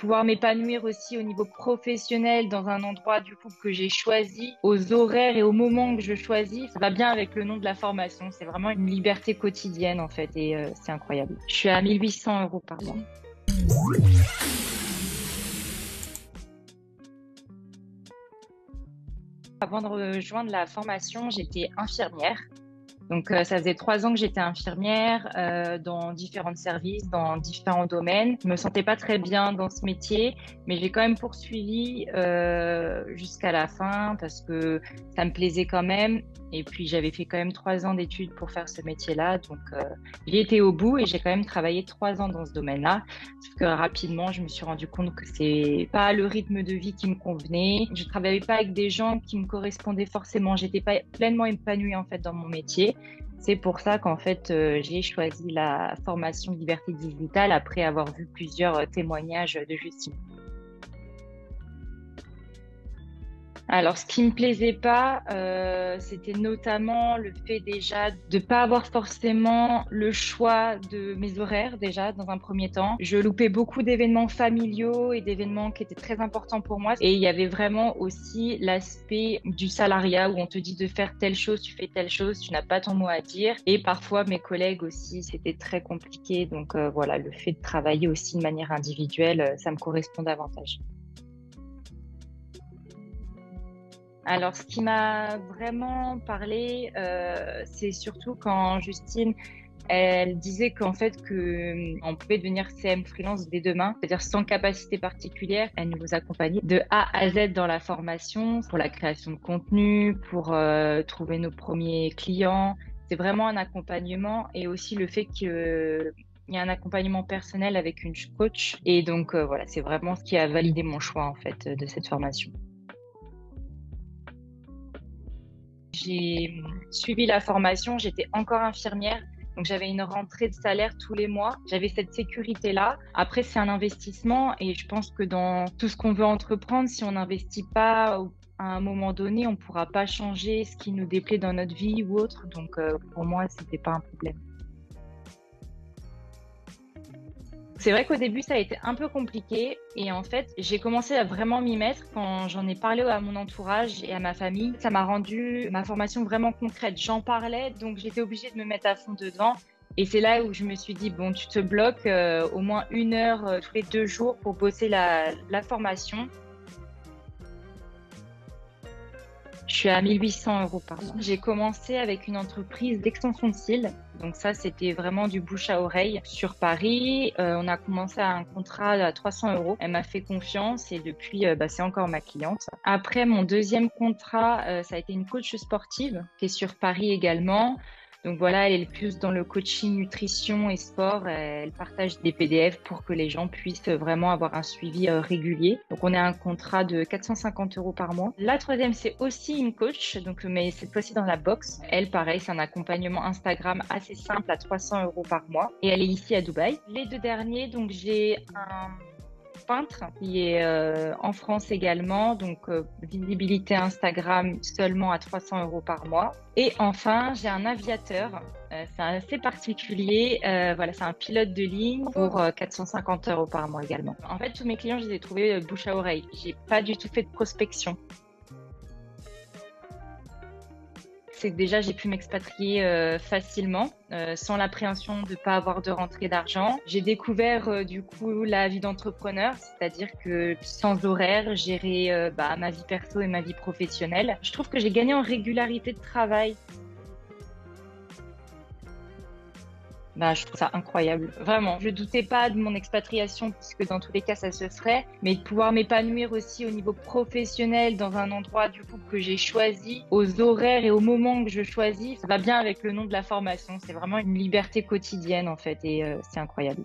pouvoir m'épanouir aussi au niveau professionnel dans un endroit du coup que j'ai choisi, aux horaires et au moment que je choisis, ça va bien avec le nom de la formation. C'est vraiment une liberté quotidienne en fait et c'est incroyable. Je suis à 1 800 € par mois. Avant de rejoindre la formation, j'étais infirmière. Donc, ça faisait 3 ans que j'étais infirmière dans différents services, dans différents domaines. Je me sentais pas très bien dans ce métier, mais j'ai quand même poursuivi jusqu'à la fin parce que ça me plaisait quand même. Et puis, j'avais fait quand même 3 ans d'études pour faire ce métier-là. Donc, j'y étais au bout et j'ai quand même travaillé 3 ans dans ce domaine-là. Sauf que rapidement, je me suis rendu compte que c'est pas le rythme de vie qui me convenait. Je travaillais pas avec des gens qui me correspondaient forcément. J'étais pas pleinement épanouie en fait dans mon métier. C'est pour ça qu'en fait, j'ai choisi la formation Liberté Digitale après avoir vu plusieurs témoignages de Justine. Alors, ce qui me plaisait pas, c'était notamment le fait déjà de pas avoir forcément le choix de mes horaires déjà dans un premier temps. Je loupais beaucoup d'événements familiaux et d'événements qui étaient très importants pour moi. Et il y avait vraiment aussi l'aspect du salariat où on te dit de faire telle chose, tu fais telle chose, tu n'as pas ton mot à dire. Et parfois, mes collègues aussi, c'était très compliqué. Donc voilà, le fait de travailler aussi de manière individuelle, ça me correspond davantage. Alors, ce qui m'a vraiment parlé, c'est surtout quand Justine, elle disait qu'en fait, on pouvait devenir CM freelance dès demain, c'est-à-dire sans capacité particulière. Elle nous accompagnait de A à Z dans la formation, pour la création de contenu, pour trouver nos premiers clients. C'est vraiment un accompagnement et aussi le fait que il y a un accompagnement personnel avec une coach. Et donc, voilà, c'est vraiment ce qui a validé mon choix, en fait, de cette formation. J'ai suivi la formation, j'étais encore infirmière, donc j'avais une rentrée de salaire tous les mois. J'avais cette sécurité-là. Après, c'est un investissement et je pense que dans tout ce qu'on veut entreprendre, si on n'investit pas à un moment donné, on ne pourra pas changer ce qui nous déplaît dans notre vie ou autre. Donc, pour moi, c'était pas un problème. C'est vrai qu'au début, ça a été un peu compliqué et en fait, j'ai commencé à vraiment m'y mettre quand j'en ai parlé à mon entourage et à ma famille. Ça m'a rendu ma formation vraiment concrète. J'en parlais, donc j'étais obligée de me mettre à fond dedans. Et c'est là où je me suis dit, bon, tu te bloques au moins 1 heure tous les 2 jours pour bosser la formation. Je suis à 1 800 € par mois. J'ai commencé avec une entreprise d'extension de cils. Donc ça, c'était vraiment du bouche à oreille sur Paris. On a commencé à un contrat à 300 €. Elle m'a fait confiance et depuis, c'est encore ma cliente. Après, mon deuxième contrat, ça a été une coach sportive qui est sur Paris également. Donc voilà, elle est plus dans le coaching nutrition et sport. Elle partage des PDF pour que les gens puissent vraiment avoir un suivi régulier. Donc on a un contrat de 450 € par mois. La troisième, c'est aussi une coach, donc mais cette fois-ci dans la boxe. Elle, pareil, c'est un accompagnement Instagram assez simple à 300 € par mois. Et elle est ici à Dubaï. Les deux derniers, donc j'ai un peintre qui est en France également, donc visibilité Instagram seulement à 300 € par mois. Et enfin, j'ai un aviateur, c'est assez particulier, voilà, c'est un pilote de ligne pour 450 € par mois également. En fait, tous mes clients, je les ai trouvés bouche à oreille. J'ai pas du tout fait de prospection. C'est que déjà j'ai pu m'expatrier facilement, sans l'appréhension de pas avoir de rentrée d'argent. J'ai découvert du coup la vie d'entrepreneur, c'est-à-dire que sans horaire, gérer ma vie perso et ma vie professionnelle. Je trouve que j'ai gagné en régularité de travail. Je trouve ça incroyable, vraiment. Je doutais pas de mon expatriation puisque dans tous les cas ça se ferait, mais de pouvoir m'épanouir aussi au niveau professionnel dans un endroit du coup que j'ai choisi, aux horaires et au moment que je choisis, ça va bien avec le nom de la formation. C'est vraiment une liberté quotidienne en fait et c'est incroyable.